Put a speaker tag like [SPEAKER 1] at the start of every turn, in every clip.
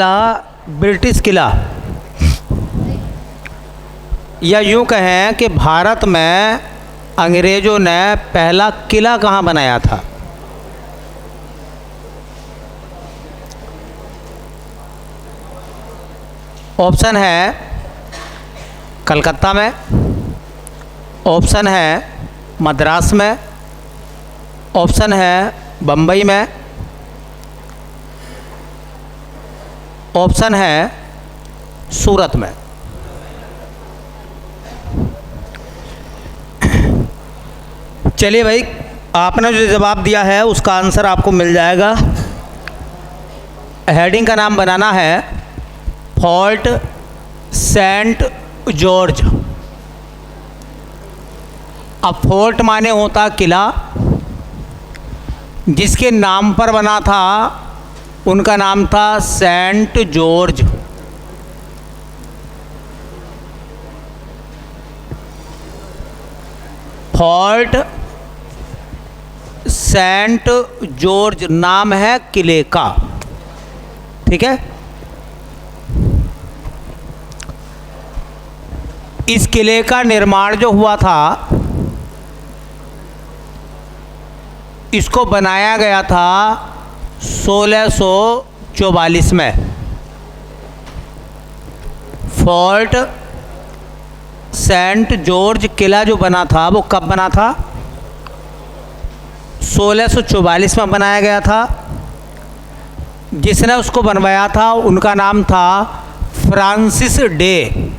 [SPEAKER 1] British किला, या यूँ कहें कि भारत में अंग्रेज़ों ने पहला किला कहाँ बनाया था? ऑप्शन है कलकत्ता में, ऑप्शन है मद्रास में, ऑप्शन है बम्बई में, ऑप्शन है सूरत में। चलिए भाई, आपने जो जवाब दिया है उसका आंसर आपको मिल जाएगा। हेडिंग का नाम बनाना है फोर्ट सेंट जॉर्ज। अब फोर्ट माने होता किला, जिसके नाम पर बना था उनका नाम था Saint George. Fort Saint George नाम है किले का, ठीक है। इस किले का निर्माण जो हुआ था, इसको बनाया गया था 1644 में। फोर्ट सेंट जॉर्ज किला जो बना था वो कब बना था? 1644 में बनाया गया था। जिसने उसको बनवाया था उनका नाम था फ्रांसिस डे।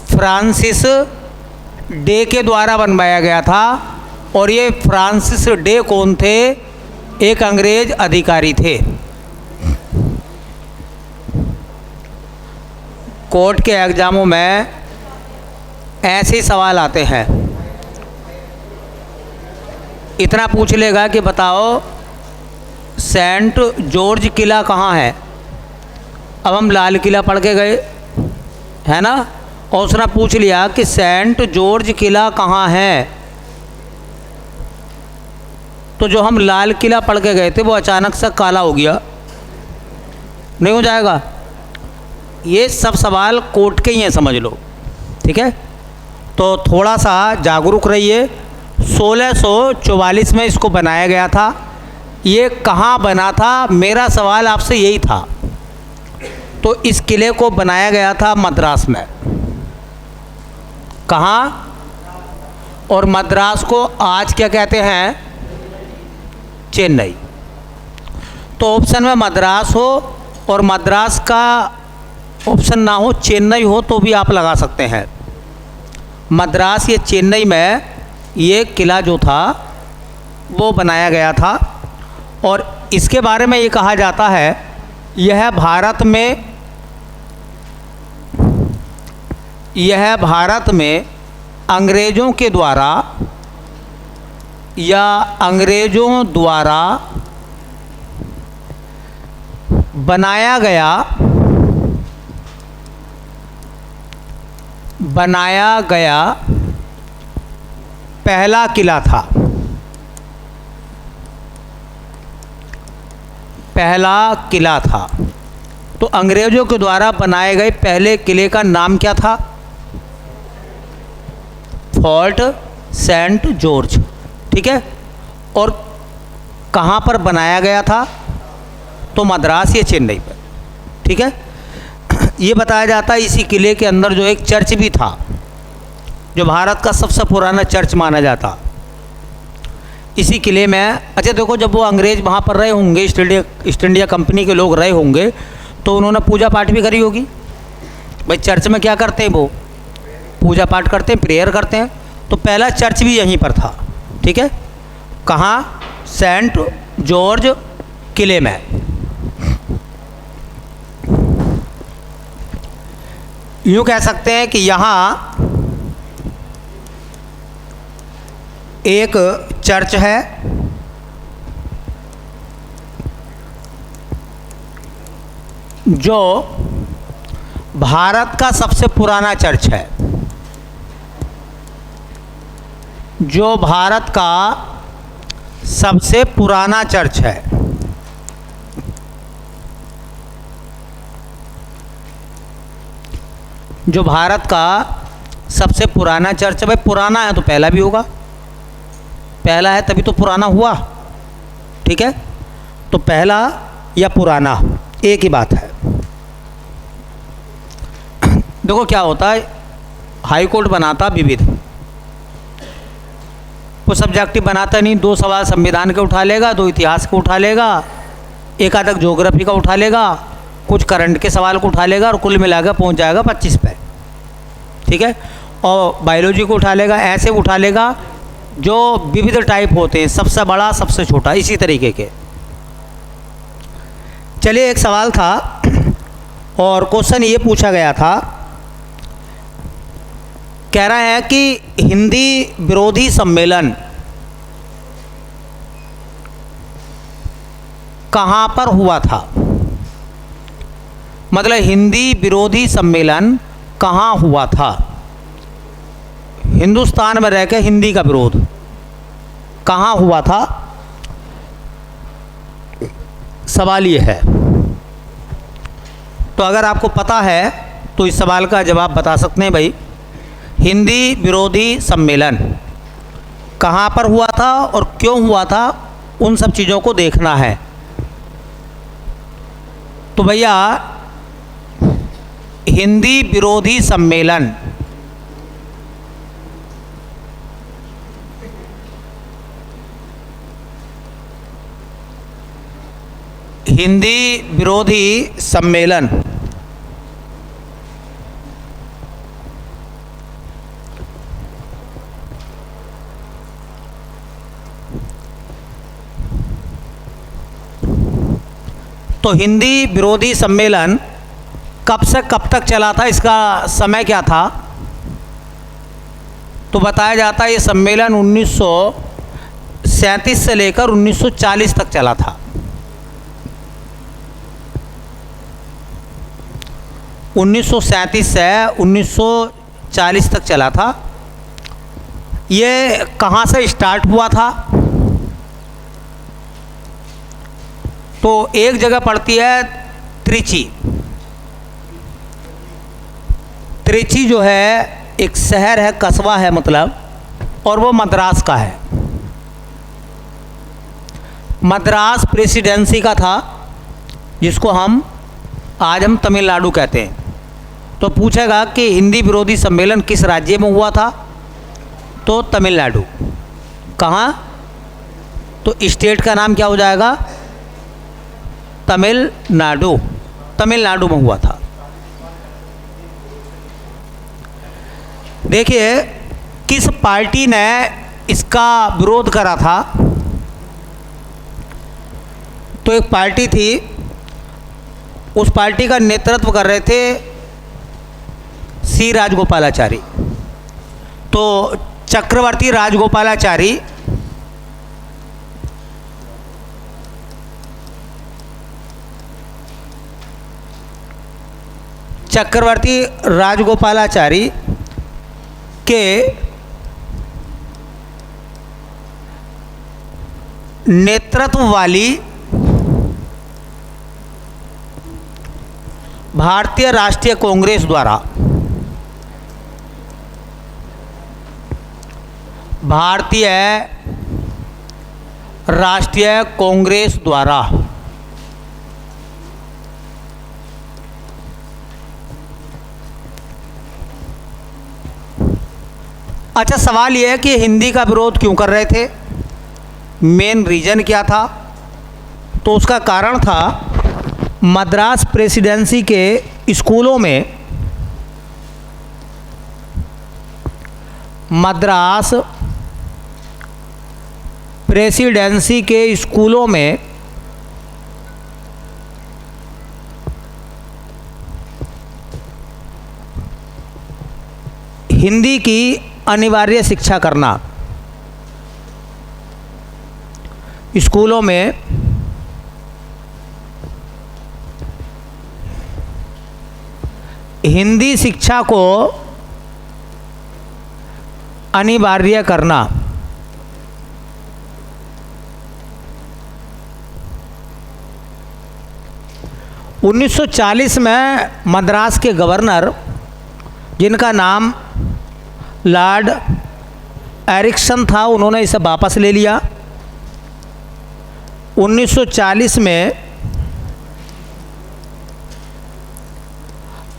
[SPEAKER 1] फ्रांसिस डे के द्वारा बनवाया गया था। और ये फ्रांसिस डे कौन थे? एक अंग्रेज अधिकारी थे। कोर्ट के एग्जामों में ऐसे ही सवाल आते हैं। इतना पूछ लेगा कि बताओ सेंट जॉर्ज किला कहाँ है। अब हम लाल किला पढ़ के गए, है ना, और उसने पूछ लिया कि सेंट जॉर्ज किला कहाँ है, तो जो हम लाल किला पढ़ के गए थे वो अचानक से काला हो गया, नहीं हो जाएगा। ये सब सवाल कोर्ट के ही हैं, समझ लो, ठीक है। तो थोड़ा सा जागरूक रहिए। 1644 में इसको बनाया गया था। ये कहाँ बना था, मेरा सवाल आपसे यही था। तो इस किले को बनाया गया था मद्रास में। कहाँ? और मद्रास को आज क्या कहते हैं? चेन्नई। तो ऑप्शन में मद्रास हो और मद्रास का ऑप्शन ना हो, चेन्नई हो, तो भी आप लगा सकते हैं। मद्रास या चेन्नई में ये किला जो था वो बनाया गया था। और इसके बारे में ये कहा जाता है, यह भारत में अंग्रेज़ों के द्वारा या अंग्रेज़ों द्वारा बनाया गया पहला किला था। पहला किला था। तो अंग्रेज़ों के द्वारा बनाए गए पहले किले का नाम क्या था? फोर्ट सेंट जॉर्ज, ठीक है। और कहाँ पर बनाया गया था? तो मद्रास या चेन्नई पर, ठीक है। ये बताया जाता है इसी किले के अंदर जो एक चर्च भी था, जो भारत का सबसे पुराना चर्च माना जाता, इसी किले में। अच्छा देखो, जब वो अंग्रेज़ वहाँ पर रहे होंगे, ईस्ट इंडिया कंपनी के लोग रहे होंगे, तो उन्होंने पूजा पाठ भी करी होगी। भाई चर्च में क्या करते हैं? वो पूजा पाठ करते हैं, प्रेयर करते हैं। तो पहला चर्च भी यहीं पर था, ठीक है। कहाँ? सेंट जॉर्ज किले में। यूँ कह सकते हैं कि यहाँ एक चर्च है, जो भारत का सबसे पुराना चर्च है, जो भारत का सबसे पुराना चर्च है? जो भारत का सबसे पुराना चर्च है, भाई पुराना है तो पहला भी होगा, पहला है तभी तो पुराना हुआ, ठीक है? तो पहला या पुराना एक ही बात है। देखो क्या होता है, हाई कोर्ट बनाता विविध, वो सब्जेक्टिव बनाता नहीं, 2 सवाल संविधान के उठा लेगा, 2 इतिहास के उठा लेगा, एक आधा ज्योग्राफी का उठा लेगा, कुछ करंट के सवाल को उठा लेगा और कुल मिलाकर पहुंच जाएगा 25 पे, ठीक है? और बायोलॉजी को उठा लेगा, ऐसे उठा लेगा जो विविध टाइप होते हैं, सबसे बड़ा सबसे छोटा, इसी तरीके के। चलिए एक सवाल था और क्वेश्चन ये पूछा गया था, कह रहा है कि हिंदी विरोधी सम्मेलन कहाँ पर हुआ था? मतलब हिंदी विरोधी सम्मेलन कहाँ हुआ था? हिंदुस्तान में रहकर हिंदी का विरोध कहाँ हुआ था? सवाल ये है। तो अगर आपको पता है तो इस सवाल का जवाब बता सकते हैं भाई। हिंदी विरोधी सम्मेलन कहाँ पर हुआ था और क्यों हुआ था, उन सब चीज़ों को देखना है। तो भैया हिंदी विरोधी सम्मेलन तो हिंदी विरोधी सम्मेलन कब से कब तक चला था, इसका समय क्या था? तो बताया जाता है ये सम्मेलन 1937 से लेकर 1940 तक चला था। 1937 से 1940 तक चला था। ये कहाँ से स्टार्ट हुआ था? तो एक जगह पड़ती है त्रिची। त्रिची जो है एक शहर है, कस्बा है मतलब, और वो मद्रास का है। मद्रास प्रेसिडेंसी का था, जिसको हम आज हम तमिलनाडु कहते हैं। तो पूछेगा कि हिंदी विरोधी सम्मेलन किस राज्य में हुआ था, तो तमिलनाडु। कहाँ? तो स्टेट का नाम क्या हो जाएगा? तमिलनाडु। तमिलनाडु में हुआ था। देखिए किस पार्टी ने इसका विरोध करा था? तो एक पार्टी थी, उस पार्टी का नेतृत्व कर रहे थे सी राजगोपालाचारी। तो चक्रवर्ती राजगोपालाचारी के नेतृत्व वाली भारतीय राष्ट्रीय कांग्रेस द्वारा अच्छा, सवाल यह है कि हिंदी का विरोध क्यों कर रहे थे? मेन रीजन क्या था? तो उसका कारण था मद्रास प्रेसिडेंसी के स्कूलों में, मद्रास प्रेसिडेंसी के स्कूलों में हिंदी की अनिवार्य शिक्षा करना। स्कूलों में हिंदी शिक्षा को अनिवार्य करना, 1940 में मद्रास के गवर्नर, जिनका नाम लॉर्ड एरिक्सन था, उन्होंने इसे वापस ले लिया। 1940 में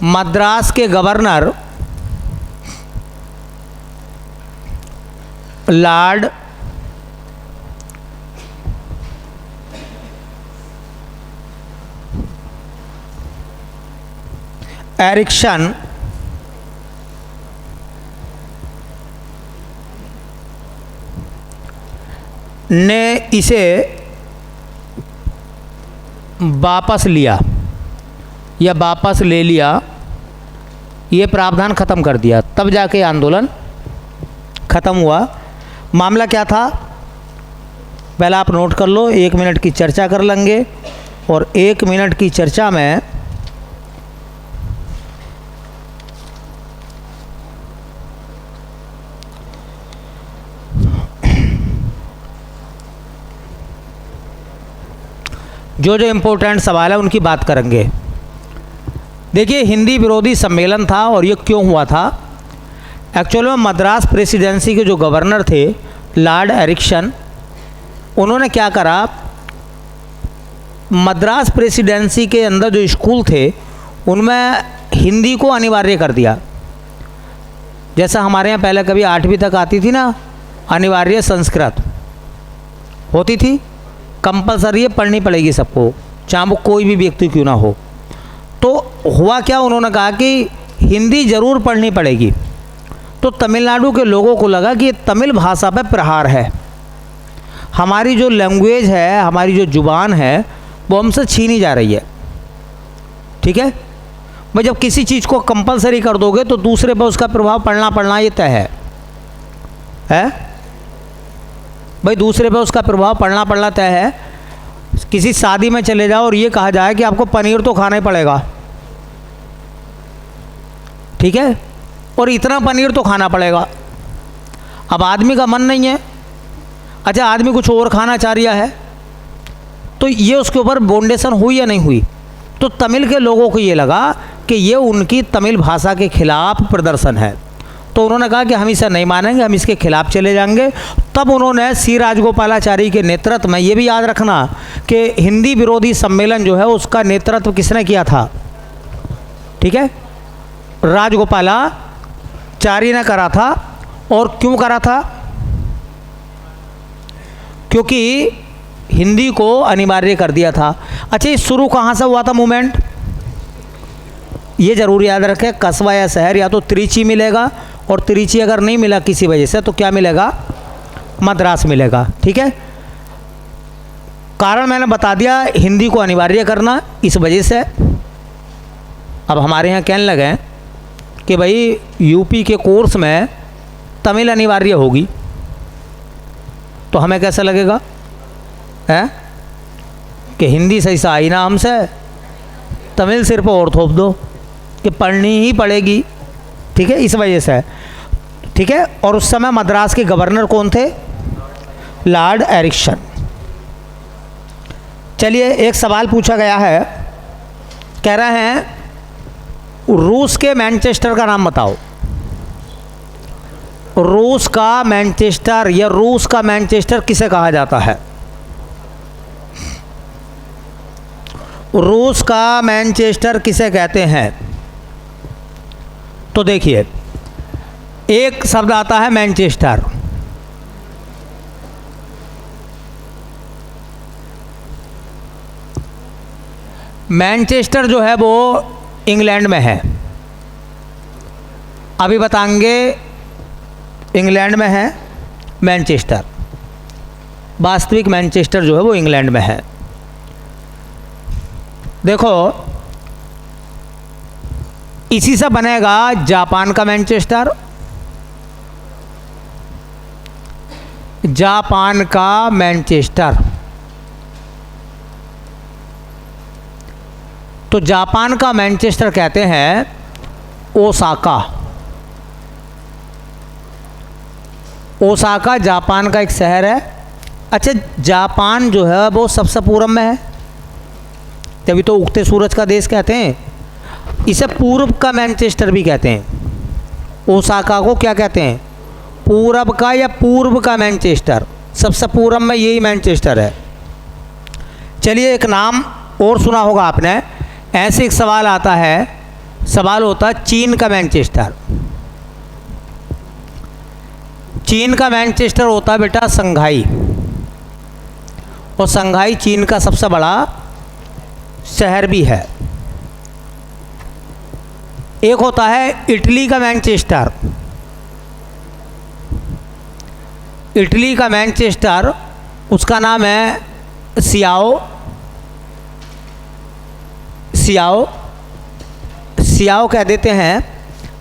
[SPEAKER 1] मद्रास के गवर्नर लॉर्ड एरिक्सन ने इसे वापस लिया या वापस ले लिया, ये प्रावधान ख़त्म कर दिया, तब जाके आंदोलन ख़त्म हुआ। मामला क्या था, पहले आप नोट कर लो, 1 मिनट की चर्चा कर लेंगे और 1 मिनट की चर्चा में जो जो इम्पोर्टेंट सवाल है उनकी बात करेंगे। देखिए, हिंदी विरोधी सम्मेलन था और ये क्यों हुआ था। एक्चुअल में मद्रास प्रेसिडेंसी के जो गवर्नर थे लॉर्ड एरिक्सन, उन्होंने क्या करा, मद्रास प्रेसिडेंसी के अंदर जो स्कूल थे उनमें हिंदी को अनिवार्य कर दिया। जैसा हमारे यहाँ पहले कभी 8वीं तक आती थी ना, अनिवार्य संस्कृत होती थी, कंपलसरी पढ़नी पड़ेगी सबको, चाहे वो कोई भी व्यक्ति क्यों ना हो। तो हुआ क्या, उन्होंने कहा कि हिंदी ज़रूर पढ़नी पड़ेगी। तो तमिलनाडु के लोगों को लगा कि ये तमिल भाषा पे प्रहार है, हमारी जो लैंग्वेज है, हमारी जो जुबान है वो हमसे छीनी जा रही है। ठीक है भाई, जब किसी चीज़ को कंपलसरी कर दोगे तो दूसरे पर उसका प्रभाव पड़ना ये तय है भाई, दूसरे पे उसका प्रभाव पड़ना तय है। किसी शादी में चले जाओ और ये कहा जाए कि आपको पनीर तो खाना ही पड़ेगा, ठीक है, और इतना पनीर तो खाना पड़ेगा। अब आदमी का मन नहीं है, अच्छा आदमी कुछ और खाना चाह रहा है, तो ये उसके ऊपर बाउंडेशन हुई या नहीं हुई। तो तमिल के लोगों को ये लगा कि ये उनकी तमिल भाषा के खिलाफ प्रदर्शन है, तो उन्होंने कहा कि हम इसे नहीं मानेंगे, हम इसके खिलाफ चले जाएंगे। तब उन्होंने सी राजगोपालाचारी के नेतृत्व में, ये भी याद रखना कि हिंदी विरोधी सम्मेलन जो है उसका नेतृत्व किसने किया था, ठीक है, राजगोपालाचारी ने करा था। और क्यों करा था, क्योंकि हिंदी को अनिवार्य कर दिया था। अच्छा, ये शुरू कहाँ से हुआ था मूवमेंट, ये ज़रूर याद रखें, कस्बा या शहर या तो त्रिची मिलेगा, और त्रिची अगर नहीं मिला किसी वजह से तो क्या मिलेगा, मद्रास मिलेगा। ठीक है, कारण मैंने बता दिया, हिंदी को अनिवार्य करना, इस वजह से अब हमारे यहाँ कहने लगे कि भाई यूपी के कोर्स में तमिल अनिवार्य होगी, तो हमें कैसा लगेगा है कि हिंदी सही से आई ना हमसे, तमिल सिर पर और थोप दो कि पढ़नी ही पड़ेगी। ठीक है, इस वजह से। ठीक है, और उस समय मद्रास के गवर्नर कौन थे, लॉर्ड एरिक्सन। चलिए, एक सवाल पूछा गया है, कह रहे हैं रूस के मैनचेस्टर का नाम बताओ। रूस का मैनचेस्टर या रूस का मैनचेस्टर किसे कहा जाता है, रूस का मैनचेस्टर किसे कहते हैं। तो देखिए, एक शब्द आता है मैनचेस्टर, मैनचेस्टर जो है वो इंग्लैंड में है, अभी बताएंगे, इंग्लैंड में है मैनचेस्टर, वास्तविक मैनचेस्टर जो है वो इंग्लैंड में है। देखो, इसी से बनेगा जापान का मैनचेस्टर, जापान का मैनचेस्टर। तो जापान का मैनचेस्टर कहते हैं ओसाका। ओसाका जापान का एक शहर है। अच्छा, जापान जो है वो सबसे पूर्व में है, तभी तो उगते सूरज का देश कहते हैं। इसे पूर्व का मैनचेस्टर भी कहते हैं। ओसाका को क्या कहते हैं? पूरब का या पूर्व का मैनचेस्टर। सबसे पूर्व में यही मैनचेस्टर है। चलिए, एक नाम और सुना होगा आपने। ऐसे एक सवाल आता है, सवाल होता है चीन का मैनचेस्टर। चीन का मैनचेस्टर होता है बेटा संघाई, और संघाई चीन का सबसे बड़ा शहर भी है। एक होता है इटली का मैनचेस्टर। इटली का मैनचेस्टर, उसका नाम है सियाओ। सियाओ सियाओ कह देते हैं,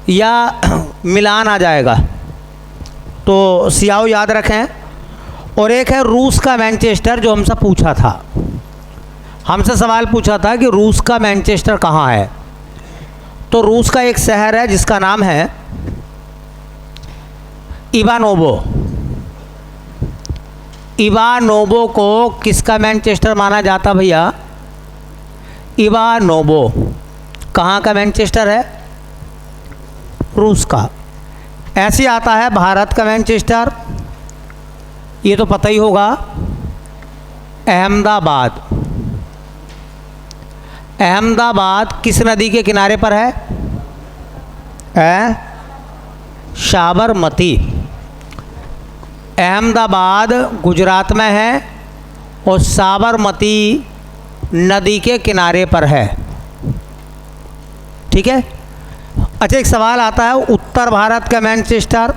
[SPEAKER 1] या मिलान आ जाएगा, तो सियाओ याद रखें। और एक है रूस का मैनचेस्टर, जो हमसे पूछा था। हमसे सवाल पूछा था कि रूस का मैनचेस्टर कहाँ है। तो रूस का एक शहर है जिसका नाम है इवानोवो। इवानोवो को किसका मैनचेस्टर माना जाता भैया? इवानोवो कहाँ का मैनचेस्टर है? रूस का। ऐसे आता है भारत का मैनचेस्टर, ये तो पता ही होगा, अहमदाबाद। अहमदाबाद किस नदी के किनारे पर है? साबरमती। अहमदाबाद गुजरात में है और साबरमती नदी के किनारे पर है। ठीक है। अच्छा, एक सवाल आता है उत्तर भारत का मैनचेस्टर।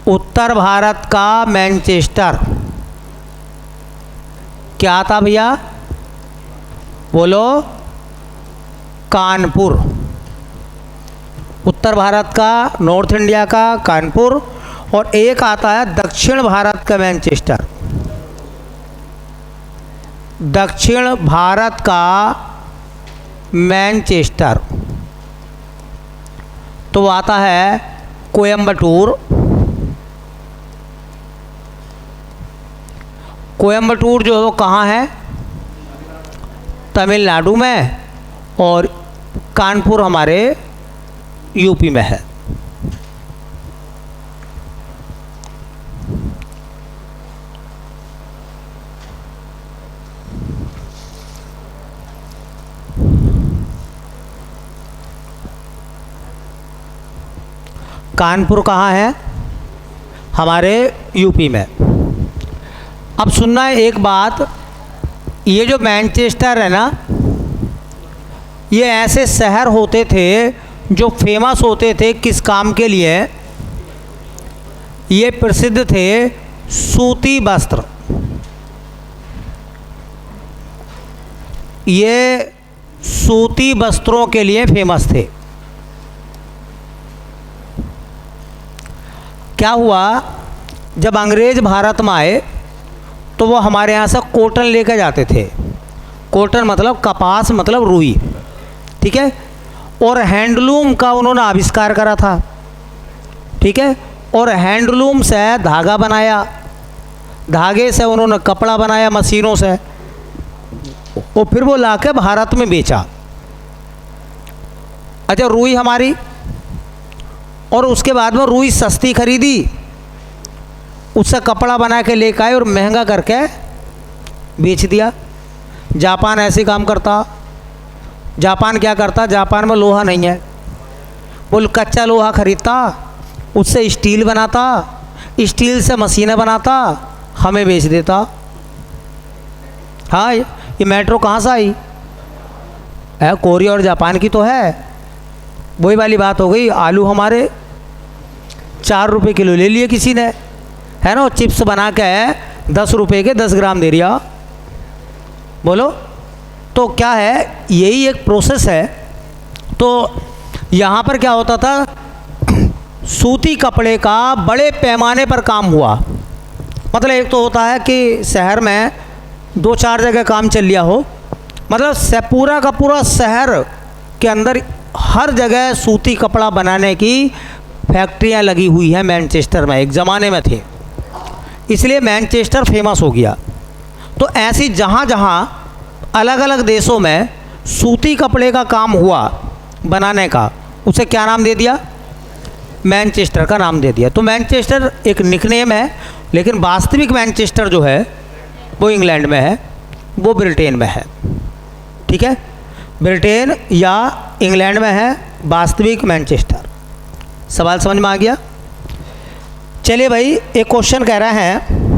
[SPEAKER 1] उत्तर भारत का मैनचेस्टर क्या था भैया? बोलो। कानपुर। उत्तर भारत का, नॉर्थ इंडिया का कानपुर। और एक आता है दक्षिण भारत का मैनचेस्टर। दक्षिण भारत का मैनचेस्टर तो आता है कोयम्बटूर। कोयम्बटूर जो है वो कहाँ है? तमिलनाडु में। और कानपुर हमारे यूपी में है। कानपुर कहाँ है? हमारे यूपी में। अब सुनना है एक बात, ये जो मैनचेस्टर है ना, ये ऐसे शहर होते थे जो फेमस होते थे किस काम के लिए? ये प्रसिद्ध थे सूती वस्त्र। ये सूती वस्त्रों के लिए फेमस थे। क्या हुआ, जब अंग्रेज भारत में आए तो वो हमारे यहाँ से कॉटन लेकर जाते थे। कॉटन मतलब कपास, मतलब रुई। ठीक है। और हैंडलूम का उन्होंने आविष्कार करा था। ठीक है। और हैंडलूम से धागा बनाया, धागे से उन्होंने कपड़ा बनाया मशीनों से, और फिर वो लाके भारत में बेचा। अच्छा, रुई हमारी, और उसके बाद में रुई सस्ती खरीदी, उससे कपड़ा बना के लेकर आए और महंगा करके बेच दिया। जापान ऐसे काम करता। जापान क्या करता? जापान में लोहा नहीं है, वो कच्चा लोहा खरीदता, उससे स्टील बनाता, स्टील से मशीनें बनाता, हमें बेच देता। हाँ, ये मेट्रो कहाँ से आई है? कोरिया और जापान की तो है। वही वाली बात हो गई। आलू हमारे 4 रुपये किलो ले लिए किसी ने, है ना। चिप्स बना के 10 रुपये के 10 ग्राम दे दिया। बोलो, तो क्या है, यही एक प्रोसेस है। तो यहाँ पर क्या होता था, सूती कपड़े का बड़े पैमाने पर काम हुआ। मतलब एक तो होता है कि शहर में 2-4 जगह काम चल लिया हो, मतलब पूरा का पूरा शहर के अंदर हर जगह सूती कपड़ा बनाने की फैक्ट्रियाँ लगी हुई हैं। मैनचेस्टर में एक ज़माने में थे, इसलिए मैनचेस्टर फेमस हो गया। तो ऐसी जहाँ जहाँ अलग अलग देशों में सूती कपड़े का काम हुआ बनाने का, उसे क्या नाम दे दिया? मैनचेस्टर का नाम दे दिया। तो मैनचेस्टर एक निकनेम है, लेकिन वास्तविक मैनचेस्टर जो है वो इंग्लैंड में है, वो ब्रिटेन में है। ठीक है, ब्रिटेन या इंग्लैंड में है वास्तविक मैनचेस्टर। सवाल समझ में आ गया? चलिए भाई, एक क्वेश्चन कह रहे हैं,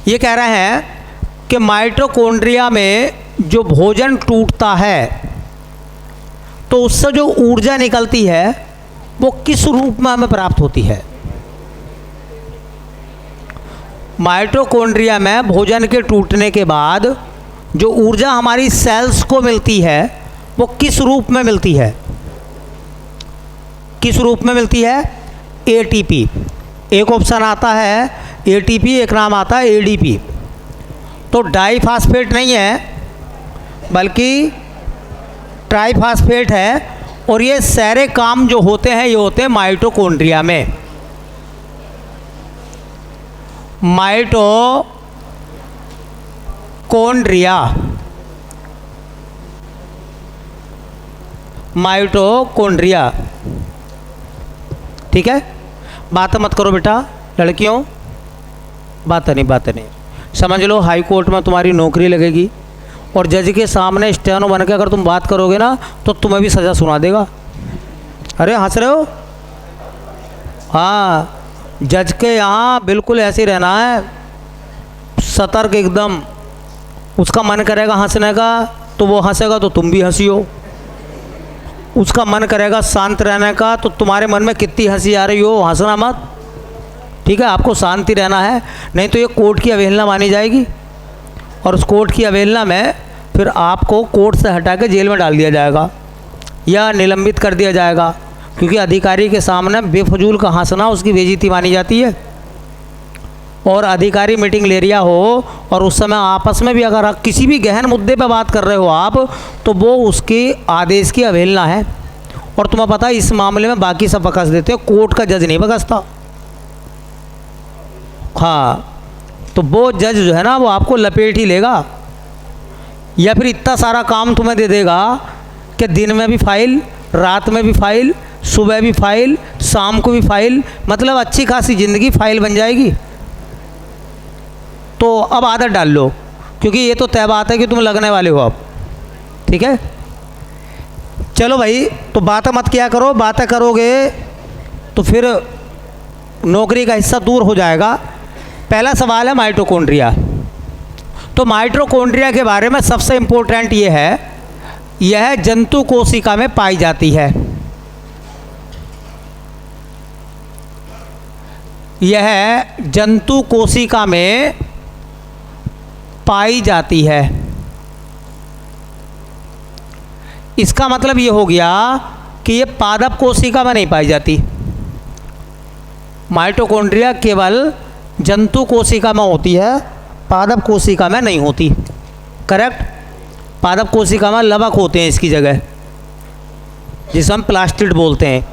[SPEAKER 1] ये कह रहे हैं कि माइटोकॉन्ड्रिया में जो भोजन टूटता है तो उससे जो ऊर्जा निकलती है वो किस रूप में हमें प्राप्त होती है? माइटोकॉन्ड्रिया में भोजन के टूटने के बाद जो ऊर्जा हमारी सेल्स को मिलती है वो किस रूप में मिलती है? किस रूप में मिलती है? एटीपी। एक ऑप्शन आता है एटीपी, एक नाम आता है एडीपी। तो डाईफास्फेट नहीं है बल्कि ट्राईफास्फेट है, और ये सारे काम जो होते हैं ये होते हैं माइटोकॉन्ड्रिया में। माइटोकॉन्ड्रिया। ठीक है, बात मत करो बेटा लड़कियों, बात नहीं। समझ लो हाई कोर्ट में तुम्हारी नौकरी लगेगी और जज के सामने स्टेनो बन के अगर तुम बात करोगे ना तो तुम्हें भी सज़ा सुना देगा। अरे हंस रहे हो? हाँ, जज के यहाँ बिल्कुल ऐसे ही रहना है, सतर्क एकदम। उसका मन करेगा हंसने का तो वो हंसेगा तो तुम भी हंसियो, उसका मन करेगा शांत रहने का तो तुम्हारे मन में कितनी हंसी आ रही हो हंसना मत। ठीक है, आपको शांति रहना है, नहीं तो ये कोर्ट की अवहेलना मानी जाएगी और उस कोर्ट की अवहेलना में फिर आपको कोर्ट से हटा के जेल में डाल दिया जाएगा या निलंबित कर दिया जाएगा, क्योंकि अधिकारी के सामने बेफजूल का हंसना उसकी बेइज्जती मानी जाती है। और अधिकारी मीटिंग ले रहा हो और उस समय आपस में भी अगर आप किसी भी गहन मुद्दे पर बात कर रहे हो आप, तो वो उसके आदेश की अवहेलना है। और तुम्हें पता है इस मामले में बाकी सब बकस देते हो, कोर्ट का जज नहीं बकसता। हाँ, तो वो जज जो है ना वो आपको लपेट ही लेगा, या फिर इतना सारा काम तुम्हें दे देगा कि दिन में भी फाइल, रात में भी फाइल, सुबह भी फाइल, शाम को भी फाइल, मतलब अच्छी खासी ज़िंदगी फाइल बन जाएगी। तो अब आदत डाल लो, क्योंकि ये तो तय बात है कि तुम लगने वाले हो अब। ठीक है, चलो भाई, तो बातें मत किया करो, बातें करोगे तो फिर नौकरी का हिस्सा दूर हो जाएगा। पहला सवाल है माइटोकॉन्ड्रिया। तो माइटोकॉन्ड्रिया के बारे में सबसे इम्पोर्टेंट ये है, यह जंतु कोशिका में पाई जाती है। यह जंतु कोशिका में पाई जाती है। इसका मतलब ये हो गया कि ये पादप कोशिका में नहीं पाई जाती। माइटोकॉन्ड्रिया केवल जंतु कोशिका में होती है, पादप कोशिका में नहीं होती। करेक्ट, पादप कोशिका में लवक होते हैं इसकी जगह, जिसे हम प्लास्टिड बोलते हैं।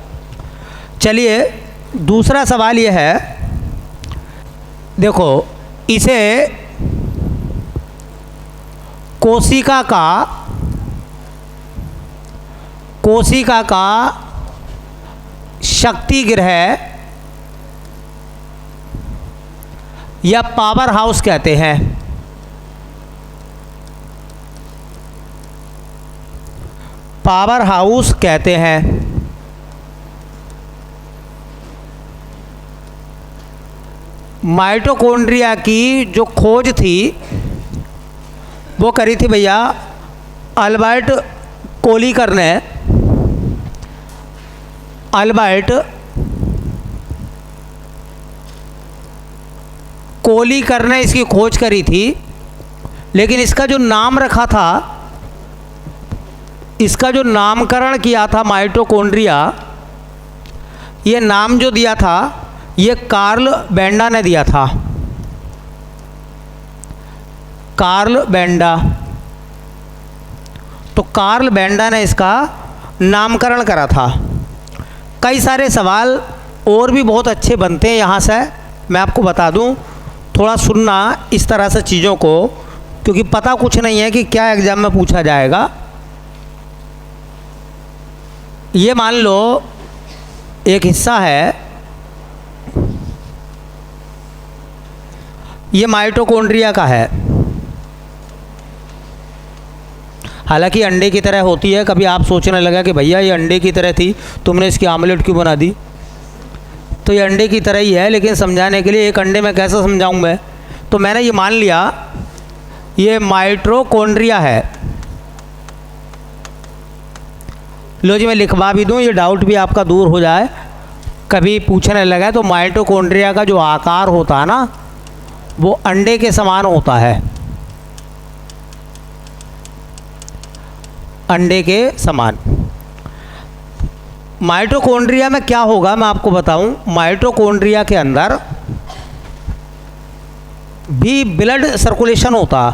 [SPEAKER 1] चलिए दूसरा सवाल यह है, देखो इसे कोशिका का शक्ति गृह या पावर हाउस कहते हैं। पावर हाउस कहते हैं। माइटोकॉन्ड्रिया की जो खोज थी वो करी थी भैया अल्बर्ट कोलिकर ने। अल्बर्ट कोलिकर ने इसकी खोज करी थी, लेकिन इसका जो नाम रखा था, इसका जो नामकरण किया था माइटोकॉन्ड्रिया, ये नाम जो दिया था ये कार्ल बेंडा ने दिया था। Karl Benda. तो कार्ल बेंडा ने इसका नामकरण करा था। कई सारे सवाल और भी बहुत अच्छे बनते हैं यहाँ से, मैं आपको बता दूँ। थोड़ा सुनना इस तरह से चीज़ों को, क्योंकि पता कुछ नहीं है कि क्या एग्ज़ाम में पूछा जाएगा। ये मान लो एक हिस्सा है, ये माइटोकॉन्ड्रिया का है। हालांकि अंडे की तरह होती है। कभी आप सोचने लगा कि भैया ये अंडे की तरह थी, तुमने इसकी आमलेट क्यों बना दी? तो ये अंडे की तरह ही है, लेकिन समझाने के लिए एक अंडे में कैसे समझाऊं मैं, तो मैंने ये मान लिया ये माइटोकॉन्ड्रिया है। लो जी, मैं लिखवा भी दूं, ये डाउट भी आपका दूर हो जाए। कभी पूछने लगा तो माइटोकॉन्ड्रिया का जो आकार होता है ना, वो अंडे के समान होता है, अंडे के समान। माइटोकॉन्ड्रिया में क्या होगा मैं आपको बताऊं। माइटोकॉन्ड्रिया के अंदर भी ब्लड सर्कुलेशन होता,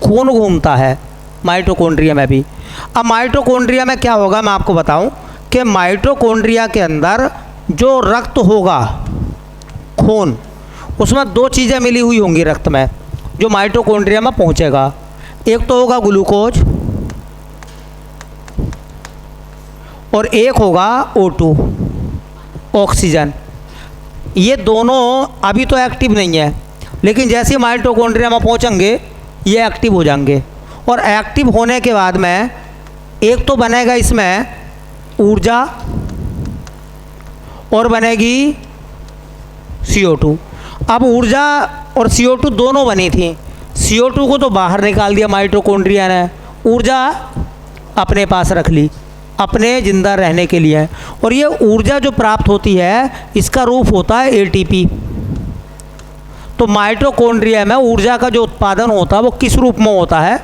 [SPEAKER 1] खून घूमता है माइटोकॉन्ड्रिया में भी। अब माइटोकॉन्ड्रिया में क्या होगा मैं आपको बताऊं कि माइटोकॉन्ड्रिया के अंदर जो रक्त होगा, खून, उसमें दो चीज़ें मिली हुई होंगी रक्त में जो माइटोकॉन्ड्रिया में पहुंचेगा। एक तो होगा ग्लूकोज और एक होगा O2, ऑक्सीजन। ये दोनों अभी तो एक्टिव नहीं है, लेकिन जैसे माइटोकॉन्ड्रिया में पहुंचेंगे ये एक्टिव हो जाएंगे। और एक्टिव होने के बाद में एक तो बनेगा इसमें ऊर्जा और बनेगी CO2। अब ऊर्जा और CO2 दोनों बनी थी। CO2 को तो बाहर निकाल दिया माइटोकॉन्ड्रिया ने, ऊर्जा अपने पास रख ली अपने ज़िंदा रहने के लिए। और ये ऊर्जा जो प्राप्त होती है इसका रूप होता है ATP। तो माइटोकॉन्ड्रिया में ऊर्जा का जो उत्पादन होता है वो किस रूप में होता है,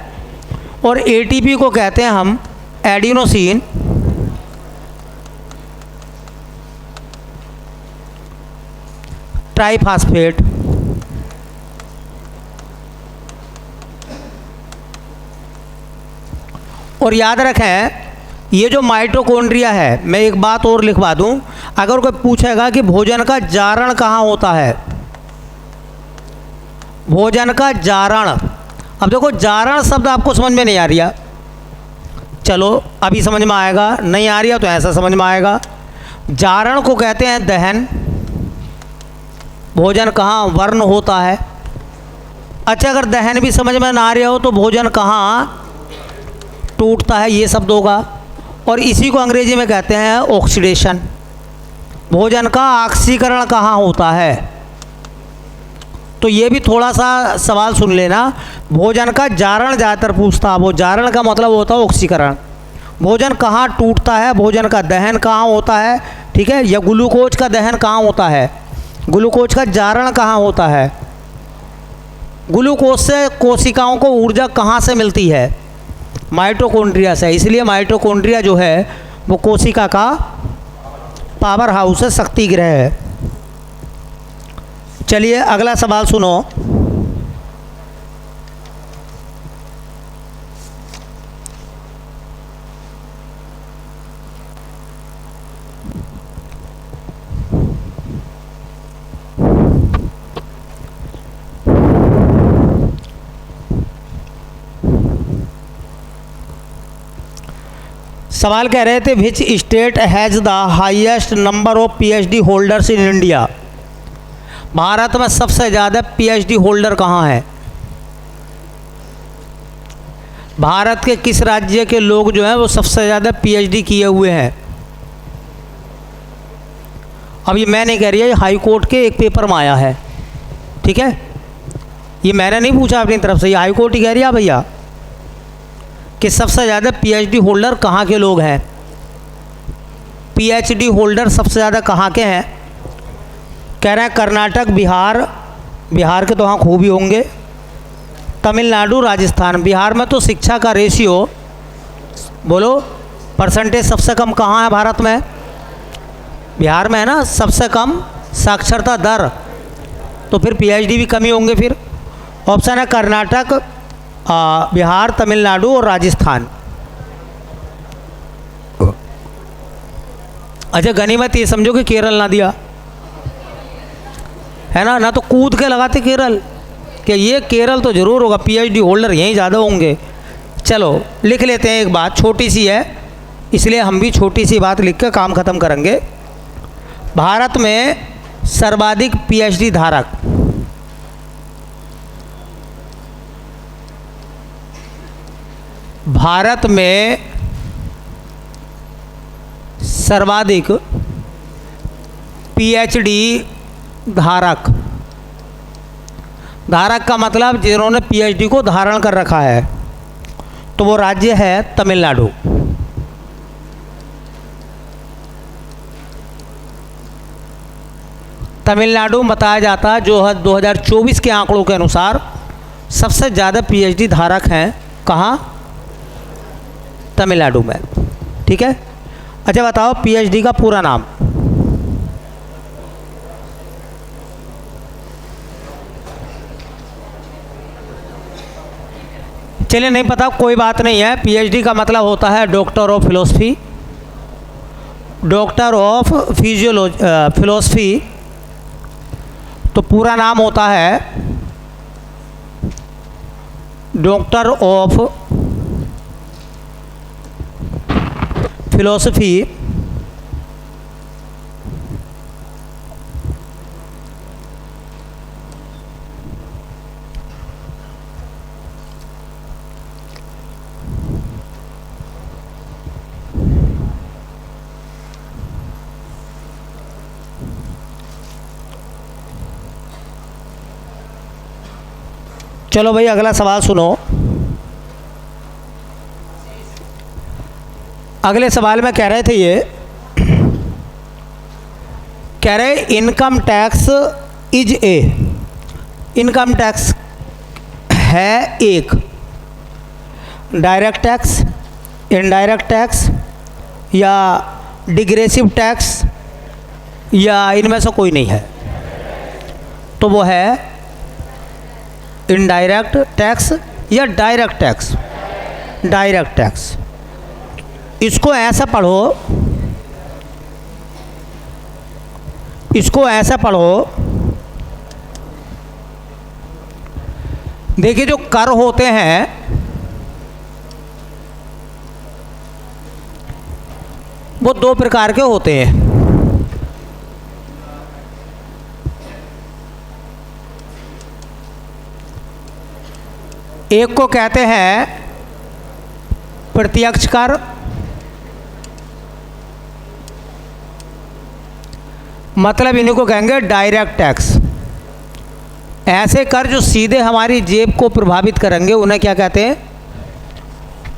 [SPEAKER 1] और ATP को कहते हैं हम एडिनोसिन ट्राइफॉस्फेट। और याद रखें ये जो माइटोकॉन्ड्रिया है, मैं एक बात और लिखवा दूं, अगर कोई पूछेगा कि भोजन का जारण कहाँ होता है, भोजन का जारण। अब देखो जारण शब्द आपको समझ में नहीं आ रहा, चलो अभी समझ में आएगा, नहीं आ रहा तो ऐसा समझ में आएगा। जारण को कहते हैं दहन। भोजन कहाँ वर्ण होता है। अच्छा, अगर दहन भी समझ में ना आ रहा हो तो भोजन कहाँ टूटता है, ये शब्द होगा। और इसी को अंग्रेजी में कहते हैं ऑक्सीडेशन। भोजन का ऑक्सीकरण कहाँ होता है, तो ये भी थोड़ा सा सवाल सुन लेना। भोजन का जारण ज़्यादातर पूछता है, वो जारण का मतलब होता है ऑक्सीकरण। भोजन कहाँ टूटता है, भोजन का दहन कहाँ होता है, ठीक है, या ग्लूकोज का दहन कहाँ होता है, ग्लूकोज का जारण कहाँ होता है, ग्लूकोज से कोशिकाओं को ऊर्जा कहाँ से मिलती है, माइटोकॉन्ड्रिया से। इसलिए माइटोकॉन्ड्रिया जो है वो कोशिका का पावर हाउस है, शक्ति गृह है। चलिए अगला सवाल सुनो। सवाल कह रहे थे which state has the highest number of PhD holders in India. Bharat में सबसे ज़्यादा PhD होल्डर कहाँ है? भारत के किस राज्य के लोग जो हैं वो सबसे ज़्यादा PhD किए हुए हैं? अब ये मैं नहीं कह रही है, ये हाई कोर्ट के एक पेपर में आया है, ठीक है, ये मैंने नहीं पूछा अपनी तरफ से, ये हाई कोर्ट ही कह रही है भैया कि सबसे ज़्यादा PhD होल्डर कहाँ के लोग हैं। PhD होल्डर सबसे ज़्यादा कहाँ के हैं? कह रहे हैं कर्नाटक, बिहार, बिहार के तो वहाँ खूब ही होंगे, तमिलनाडु, राजस्थान। बिहार में तो शिक्षा का रेशियो, बोलो परसेंटेज सबसे कम कहाँ है भारत में? बिहार में है ना सबसे कम साक्षरता दर, तो फिर PhD भी कम ही होंगे। फिर ऑप्शन है कर्नाटक, बिहार, तमिलनाडु और राजस्थान। अच्छा, गनीमत ये समझो कि केरल ना दिया है ना तो कूद के लगाते केरल, कि ये केरल तो ज़रूर होगा, पीएचडी होल्डर यहीं ज़्यादा होंगे। चलो लिख लेते हैं, एक बात छोटी सी है इसलिए हम भी छोटी सी बात लिख के काम ख़त्म करेंगे। भारत में सर्वाधिक पीएचडी धारक, भारत में सर्वाधिक पीएचडी धारक, धारक का मतलब जिन्होंने पीएचडी को धारण कर रखा है, तो वो राज्य है तमिलनाडु। तमिलनाडु बताया जाता है जो 2024 के आंकड़ों के अनुसार सबसे ज़्यादा पीएचडी धारक हैं। कहाँ? तमिलनाडु में। ठीक है, अच्छा बताओ पीएचडी का पूरा नाम? चलिए नहीं पता कोई बात नहीं है। पीएचडी का मतलब होता है doctor of philosophy, doctor of philosophy. तो पूरा नाम होता है डॉक्टर ऑफ फिलोसफी चलो भाई अगला सवाल सुनो। अगले सवाल में कह रहे थे, ये कह रहे income tax is a, income tax है एक, डायरेक्ट टैक्स, इनडायरेक्ट टैक्स या डिग्रेसिव टैक्स या इनमें से कोई नहीं है, तो वो है इनडायरेक्ट टैक्स या डायरेक्ट टैक्स। डायरेक्ट टैक्स, इसको ऐसा पढ़ो, इसको ऐसा पढ़ो, देखिए जो कर होते हैं वो दो प्रकार के होते हैं। एक को कहते हैं प्रत्यक्ष कर, मतलब इन्हीं को कहेंगे डायरेक्ट टैक्स। ऐसे कर जो सीधे हमारी जेब को प्रभावित करेंगे उन्हें क्या कहते हैं?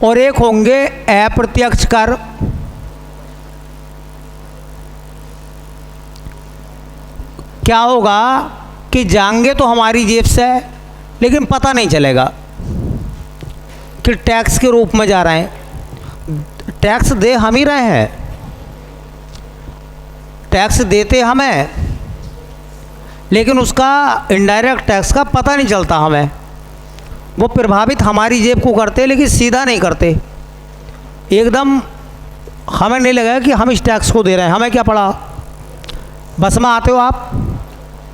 [SPEAKER 1] और एक होंगे अप्रत्यक्ष कर, क्या होगा कि जाएंगे तो हमारी जेब से लेकिन पता नहीं चलेगा कि टैक्स के रूप में जा रहे हैं। टैक्स दे हम ही रहे हैं, टैक्स देते हमें, लेकिन उसका इनडायरेक्ट टैक्स का पता नहीं चलता हमें। वो प्रभावित हमारी जेब को करते लेकिन सीधा नहीं करते। एकदम हमें नहीं लगा कि हम इस टैक्स को दे रहे हैं, हमें क्या पड़ा। बस में आते हो आप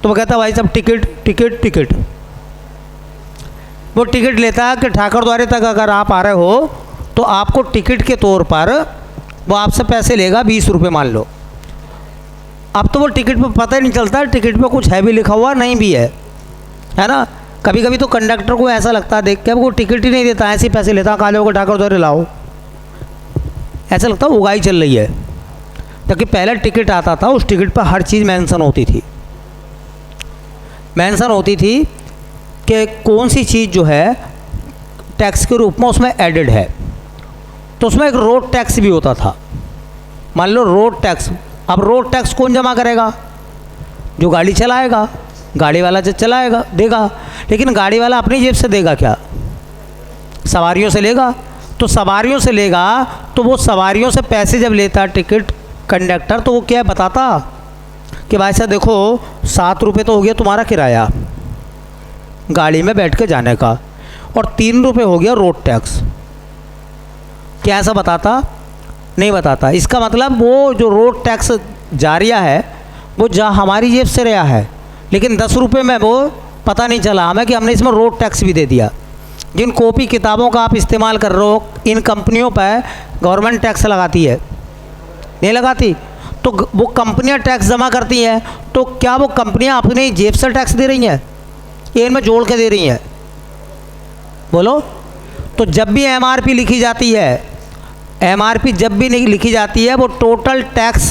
[SPEAKER 1] तो वो कहता है भाई साहब टिकट टिकट टिकट, वो टिकट लेता है कि ठाकुर द्वारे तक अगर आप आ रहे हो तो आपको टिकट के तौर पर वो आपसे पैसे लेगा 20 रुपये मान लो। अब तो वो टिकट पे पता ही नहीं चलता टिकट पे कुछ है भी लिखा हुआ नहीं भी है ना। कभी कभी तो कंडक्टर को ऐसा लगता है देख के, अब वो टिकट ही नहीं देता, ऐसे पैसे लेता, काले को ठाकुर द्वारे लाओ, ऐसा लगता है उगाई चल रही है। जबकि पहले टिकट आता था, उस टिकट पर हर चीज़ मेंशन होती थी, मेंशन होती थी कि कौन सी चीज़ जो है टैक्स के रूप में उसमें एडेड है। तो उसमें एक रोड टैक्स भी होता था, मान लो रोड टैक्स। अब रोड टैक्स कौन जमा करेगा? जो गाड़ी चलाएगा, गाड़ी वाला जब चलाएगा देगा, लेकिन गाड़ी वाला अपनी जेब से देगा क्या? सवारियों से लेगा। तो सवारियों से लेगा तो वो सवारियों से पैसे जब लेता टिकट कंडक्टर, तो वो क्या बताता कि भाई साहब देखो 7 रुपये तो हो गया तुम्हारा किराया गाड़ी में बैठ के जाने का, और 3 रुपये हो गया रोड टैक्स। क्या ऐसा बताता? नहीं बताता। इसका मतलब वो जो रोड टैक्स जारिया है वो हमारी जेब से रहा है, लेकिन 10 रुपये में वो पता नहीं चला हमें कि हमने इसमें रोड टैक्स भी दे दिया। जिन कॉपी किताबों का आप इस्तेमाल कर रहे हो, इन कंपनियों पर गवर्नमेंट टैक्स लगाती है, नहीं लगाती? तो वो कंपनियां टैक्स जमा करती हैं, तो क्या वो कंपनियां अपनी जेब से टैक्स दे रही हैं, ये इनमें जोड़ के दे रही हैं? बोलो। तो जब भी एमआरपी लिखी जाती है, एमआरपी जब भी नहीं लिखी जाती है, वो टोटल टैक्स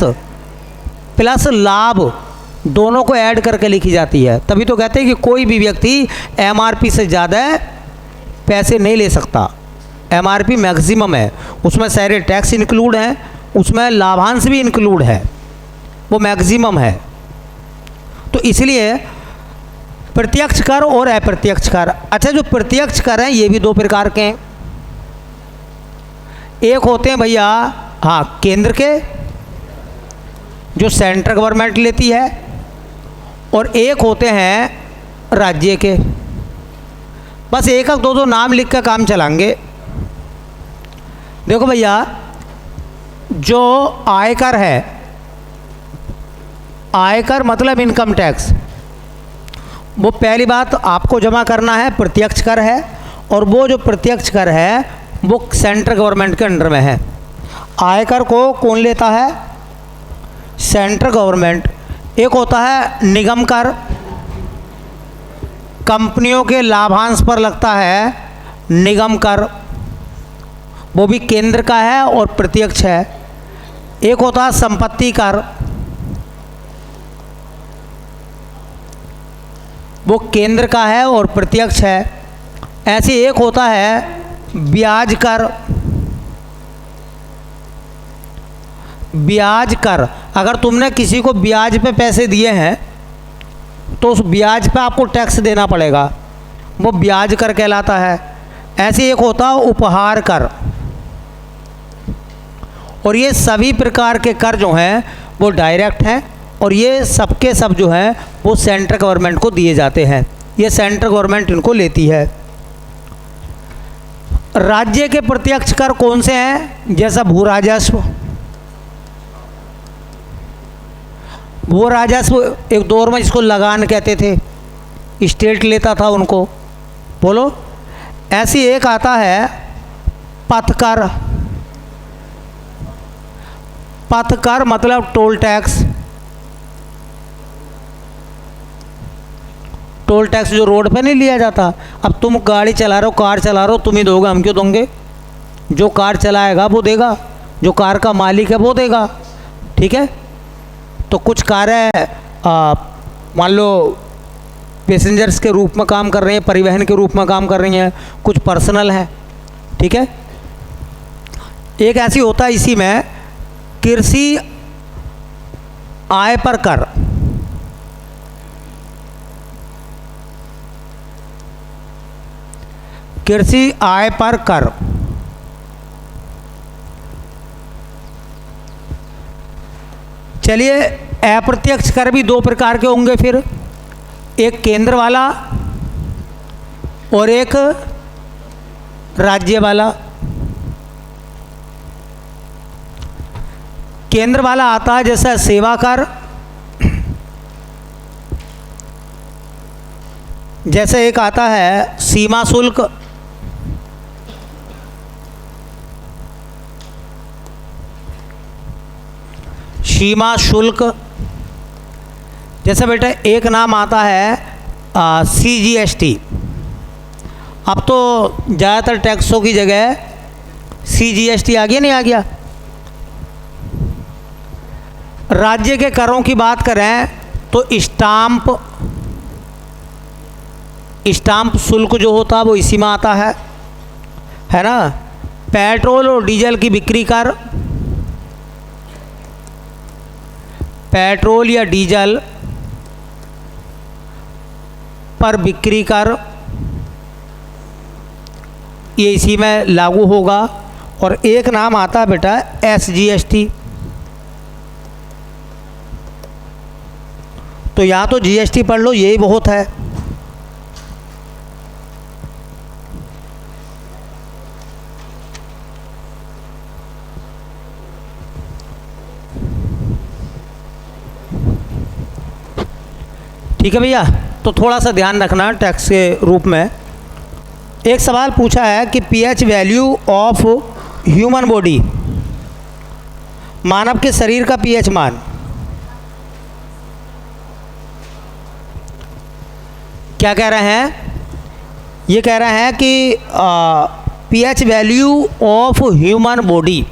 [SPEAKER 1] प्लस लाभ दोनों को ऐड करके लिखी जाती है। तभी तो कहते हैं कि कोई भी व्यक्ति एमआरपी से ज़्यादा पैसे नहीं ले सकता। एमआरपी मैक्सिमम है, उसमें सारे टैक्स इंक्लूड हैं, उसमें लाभांश भी इंक्लूड है, वो मैक्सिमम है। तो इसलिए प्रत्यक्ष कर और अप्रत्यक्ष कर। अच्छा, जो प्रत्यक्ष कर हैं ये भी दो प्रकार के हैं। एक होते हैं भैया, हाँ, केंद्र के, जो सेंट्रल गवर्नमेंट लेती है, और एक होते हैं राज्य के। बस एक दो नाम लिख कर काम चलाएंगे। देखो भैया, जो आयकर है, आयकर मतलब इनकम टैक्स, वो पहली बात आपको जमा करना है, प्रत्यक्ष कर है। और वो जो प्रत्यक्ष कर है वो सेंट्रल गवर्नमेंट के अंडर में है। आयकर को कौन लेता है? Central government. एक होता है निगम कर, कंपनियों के लाभांश पर लगता है निगम कर, वो भी केंद्र का है और प्रत्यक्ष है। एक होता है संपत्ति कर, वो केंद्र का है और प्रत्यक्ष है। ऐसे एक होता है ब्याज कर। ब्याज कर, अगर तुमने किसी को ब्याज पे पैसे दिए हैं तो उस ब्याज पे आपको टैक्स देना पड़ेगा, वो ब्याज कर कहलाता है। ऐसे एक होता है उपहार कर। और ये सभी प्रकार के कर जो हैं वो डायरेक्ट हैं, और ये सबके सब जो हैं वो सेंट्रल गवर्नमेंट को दिए जाते हैं, ये सेंट्रल गवर्नमेंट इनको लेती है। राज्य के प्रत्यक्ष कर कौन से हैं? जैसा भू राजस्व। भू राजस्व एक दौर में इसको लगान कहते थे, स्टेट लेता था उनको। बोलो। ऐसी एक आता है पथ कर। पथ कर मतलब टोल टैक्स। टोल टैक्स जो रोड पे नहीं लिया जाता। अब तुम गाड़ी चला रहे हो, कार चला रहे हो, तुम ही दोगे, हम क्यों दोगे? जो कार चलाएगा वो देगा, जो कार का मालिक है वो देगा। ठीक है? तो कुछ कारें मान लो पैसेंजर्स के रूप में काम कर रही हैं, परिवहन के रूप में काम कर रही हैं, कुछ पर्सनल हैं। ठीक है? एक ऐसी होता है इसी में कृषि आय पर कर। कृषि आय पर कर। चलिए, अप्रत्यक्ष कर भी दो प्रकार के होंगे फिर, एक केंद्र वाला और एक राज्य वाला। केंद्र वाला आता है जैसा सेवा कर, जैसे एक आता है सीमा शुल्क, सीमा शुल्क। जैसे बेटा एक नाम आता है CGST। अब तो ज़्यादातर टैक्सों की जगह CGST आ गया, नहीं आ गया? राज्य के करों की बात करें तो स्टाम्प शुल्क जो होता है वो इसी में आता है ना? पेट्रोल और डीजल की बिक्री कर, पेट्रोल या डीजल पर बिक्री कर, ये इसी में लागू होगा। और एक नाम आता है बेटा SGST। तो यहाँ तो GST पढ़ लो, यही बहुत है। ठीक है भैया, तो थोड़ा सा ध्यान रखना टेक्स्ट के रूप में। एक सवाल पूछा है कि pH value of human body, मानव के शरीर का पीएच मान। क्या कह रहे हैं? ये कह रहे हैं कि pH value of human body,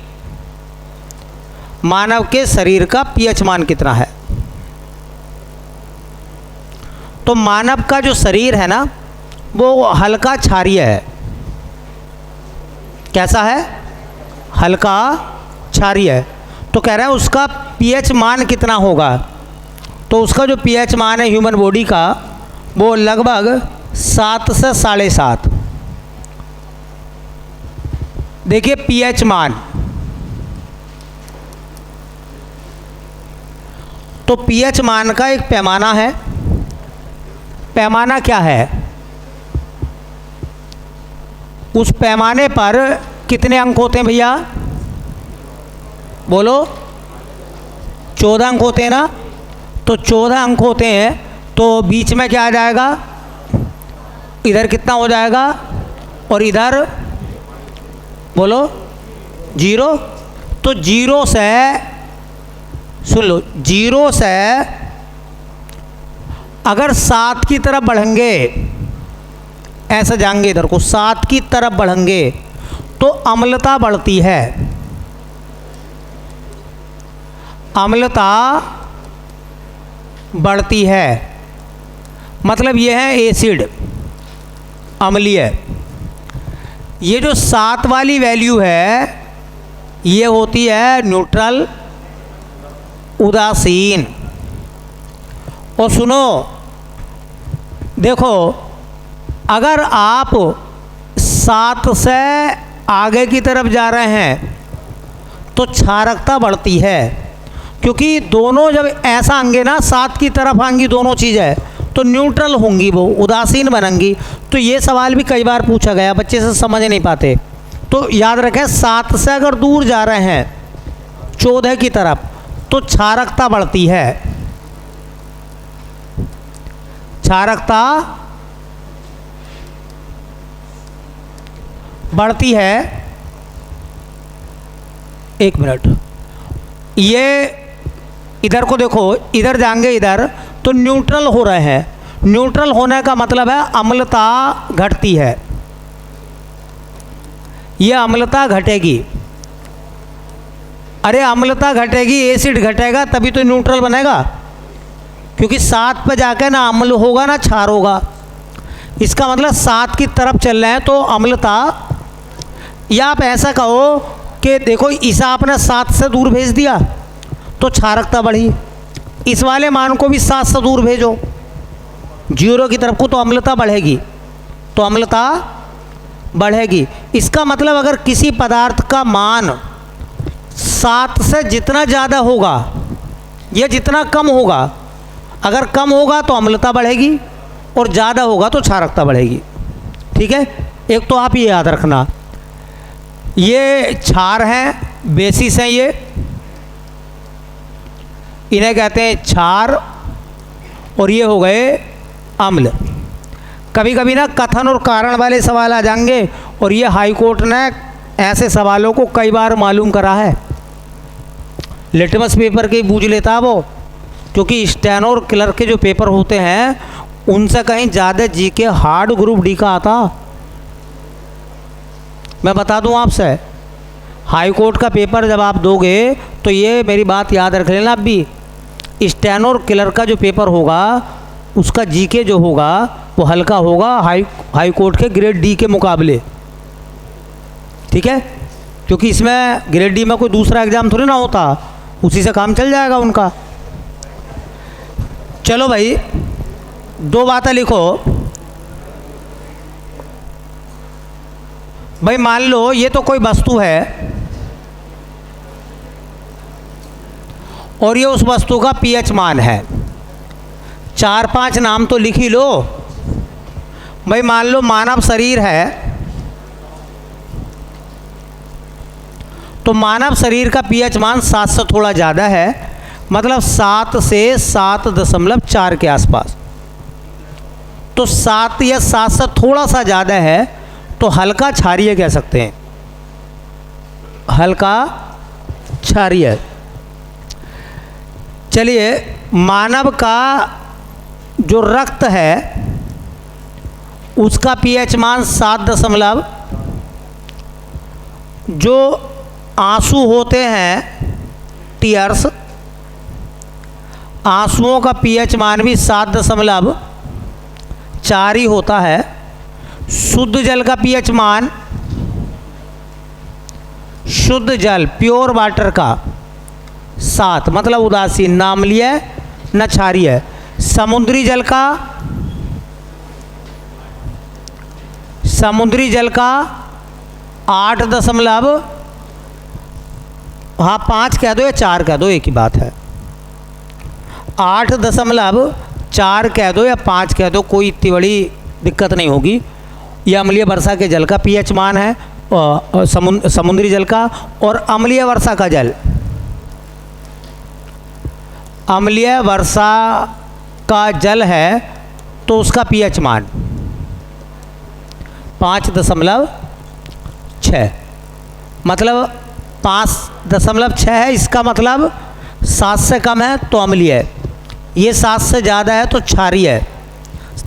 [SPEAKER 1] मानव के शरीर का पीएच मान कितना है। तो मानव का जो शरीर है ना वो हल्का क्षारीय है। कैसा है? हल्का क्षारीय है। तो कह रहे हैं उसका पीएच मान कितना होगा। तो उसका जो पीएच मान है ह्यूमन बॉडी का वो लगभग 7 से 7.5। देखिए पीएच मान, तो पीएच मान का एक पैमाना है। पैमाना क्या है? उस पैमाने पर कितने अंक होते हैं भैया? बोलो। 14 अंक होते हैं ना। तो 14 अंक होते हैं, तो बीच में क्या आ जाएगा? इधर कितना हो जाएगा और इधर बोलो 0। तो 0 से, सुन लो, 0 से अगर 7 की तरफ बढ़ेंगे, ऐसा जाएंगे इधर को, 7 की तरफ बढ़ेंगे तो अम्लता बढ़ती है। अम्लता बढ़ती है मतलब ये है एसिड, अम्लीय। ये जो 7 वाली वैल्यू है ये होती है न्यूट्रल, उदासीन। और सुनो, देखो अगर आप 7 से आगे की तरफ जा रहे हैं तो क्षारकता बढ़ती है, क्योंकि दोनों जब ऐसा आएंगे ना, 7 की तरफ आएंगी दोनों चीज़ें, तो न्यूट्रल होंगी, वो उदासीन बनेंगी। तो ये सवाल भी कई बार पूछा गया, बच्चे से समझ नहीं पाते। तो याद रखें 7 से अगर दूर जा रहे हैं 14 की तरफ तो क्षारकता बढ़ती है। क्षारकता बढ़ती है। एक मिनट, ये इधर को देखो, इधर जाएंगे इधर तो न्यूट्रल हो रहे हैं। न्यूट्रल होने का मतलब है अम्लता घटती है। ये अम्लता घटेगी। अरे अम्लता घटेगी, एसिड घटेगा तभी तो न्यूट्रल बनेगा, क्योंकि 7 पे जाकर ना अम्ल होगा ना क्षार होगा। इसका मतलब 7 की तरफ चल रहे हैं तो अम्लता, या आप ऐसा कहो कि देखो इसे आपने 7 से दूर भेज दिया तो क्षारकता बढ़ी, इस वाले मान को भी 7 से दूर भेजो 0 की तरफ को तो अम्लता बढ़ेगी, तो अम्लता बढ़ेगी। इसका मतलब अगर किसी पदार्थ का मान 7 से जितना ज़्यादा होगा या जितना कम होगा, अगर कम होगा तो अम्लता बढ़ेगी और ज़्यादा होगा तो क्षारकता बढ़ेगी। ठीक है, एक तो आप ये याद रखना। ये क्षार हैं, बेसिस हैं, ये इन्हें कहते हैं क्षार, और ये हो गए अम्ल। कभी कभी ना कथन और कारण वाले सवाल आ जाएंगे, और ये हाई कोर्ट ने ऐसे सवालों को कई बार मालूम करा है। लिटमस पेपर के बूझ लेता वो, क्योंकि स्टेनो और क्लर्क के जो पेपर होते हैं उनसे कहीं ज़्यादा जीके हार्ड ग्रुप डी का आता। मैं बता दूं आपसे, हाई कोर्ट का पेपर जब आप दोगे तो ये मेरी बात याद रख लेना। आप भी स्टेनो और क्लर्क का जो पेपर होगा उसका जीके जो होगा वो हल्का होगा हाई कोर्ट के ग्रेड डी के मुकाबले। ठीक है, क्योंकि इसमें ग्रेड डी में कोई दूसरा एग्ज़ाम थोड़ी ना होता, उसी से काम चल जाएगा उनका। चलो भाई, 2 बातें लिखो भाई। मान लो ये तो कोई वस्तु है और ये उस वस्तु का पीएच मान है। 4-5 नाम तो लिख ही लो भाई। मान लो मानव शरीर है, तो मानव शरीर का पीएच मान 7 से थोड़ा ज़्यादा है, मतलब 7 से 7.4 के आसपास। तो 7 या 7 से थोड़ा सा ज़्यादा है तो हल्का क्षारीय कह सकते हैं, हल्का क्षारीय। चलिए, मानव का जो रक्त है उसका पीएच मान 7 जो आंसू होते हैं टीयर्स, आंसुओं का पीएच मान भी 7.4 ही होता है। शुद्ध जल का पीएच मान, शुद्ध जल प्योर वाटर का 7, मतलब उदासीन, न अम्लीय न क्षारीय। समुद्री जल का, समुद्री जल का 8 दशमलव, हाँ 5 कह दो या 4 कह दो, एक ही बात है। 8.4 कह दो या 5 कह दो, कोई इतनी बड़ी दिक्कत नहीं होगी। यह अम्लीय वर्षा के जल का पीएच मान है, समुद्री जल का। और अम्लीय वर्षा का जल, अम्लीय वर्षा का जल है तो उसका पीएच मान 5.6, मतलब 5.6 है। इसका मतलब 7 से कम है तो अम्लीय है, ये 7 से ज़्यादा है तो क्षारीय है।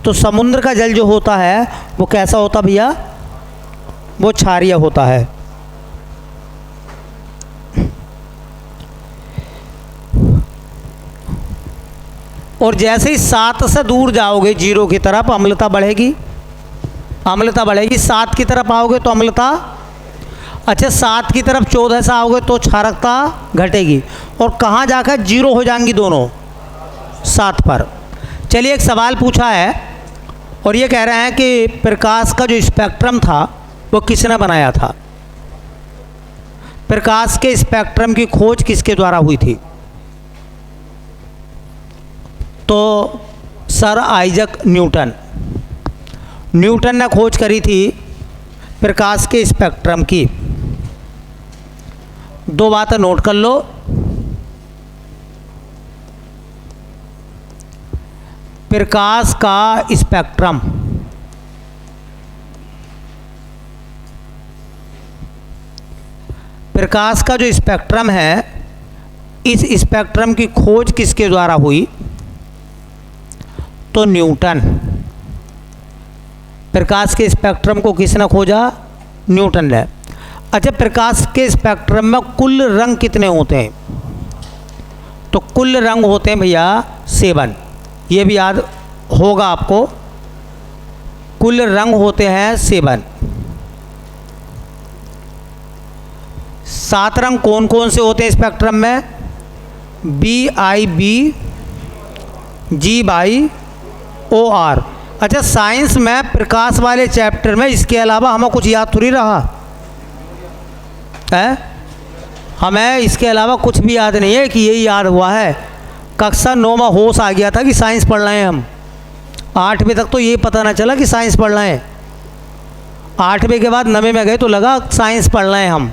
[SPEAKER 1] तो समुद्र का जल जो होता है वो कैसा होता भैया, वो क्षारीय होता है। और जैसे ही 7 से दूर जाओगे 0 की तरफ, अम्लता बढ़ेगी, अम्लता बढ़ेगी। 7 की तरफ आओगे तो अम्लता, अच्छा 7 की तरफ 14 से आओगे तो क्षारकता घटेगी। और कहाँ जाकर 0 हो जाएंगी दोनों, 7 पर। चलिए, एक सवाल पूछा है और ये कह रहे हैं कि प्रकाश का जो स्पेक्ट्रम था वो किसने बनाया था? प्रकाश के स्पेक्ट्रम की खोज किसके द्वारा हुई थी? तो सर आइजक न्यूटन, न्यूटन ने खोज करी थी प्रकाश के स्पेक्ट्रम की। 2 बातें नोट कर लो। प्रकाश का स्पेक्ट्रम, प्रकाश का जो स्पेक्ट्रम है, इस स्पेक्ट्रम की खोज किसके द्वारा हुई? तो न्यूटन। प्रकाश के स्पेक्ट्रम को किसने खोजा? न्यूटन ने। अच्छा, प्रकाश के स्पेक्ट्रम में कुल रंग कितने होते हैं? तो कुल रंग होते हैं भैया 7, ये भी याद होगा आपको। कुल रंग होते हैं 7। 7 रंग कौन कौन से होते हैं स्पेक्ट्रम में? BIB, GOR। अच्छा, साइंस में प्रकाश वाले चैप्टर में इसके अलावा हमें कुछ याद थोड़ी रहा है, हमें इसके अलावा कुछ भी याद नहीं है कि यही याद हुआ है। कक्षा 9 में होश आ गया था कि साइंस पढ़ रहे हैं हम। 8वीं तक तो ये पता ना चला कि साइंस पढ़ रहे हैं। 8वीं के बाद 9वीं में गए तो लगा साइंस पढ़ रहे हैं हम,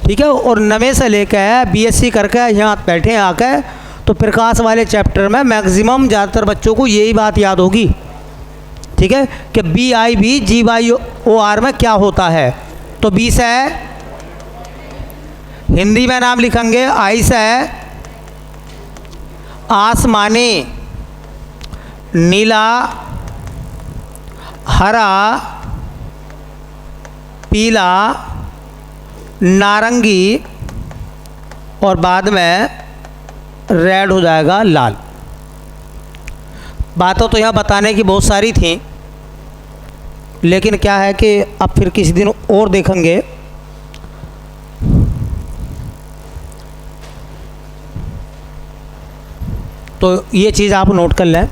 [SPEAKER 1] ठीक है। और 9वीं से लेकर BSc करके यहाँ बैठे हैं आकर, तो प्रकाश वाले चैप्टर में मैक्सिमम ज़्यादातर बच्चों को यही बात याद होगी, ठीक है, कि BIB, GOR में क्या होता है। तो B से हिंदी में नाम लिखेंगे, I से आसमानी, नीला, हरा, पीला, नारंगी और बाद में रेड हो जाएगा लाल। बातें तो यहाँ बताने की बहुत सारी थी, लेकिन क्या है कि अब फिर किसी दिन और देखेंगे। तो ये चीज़ आप नोट कर लें।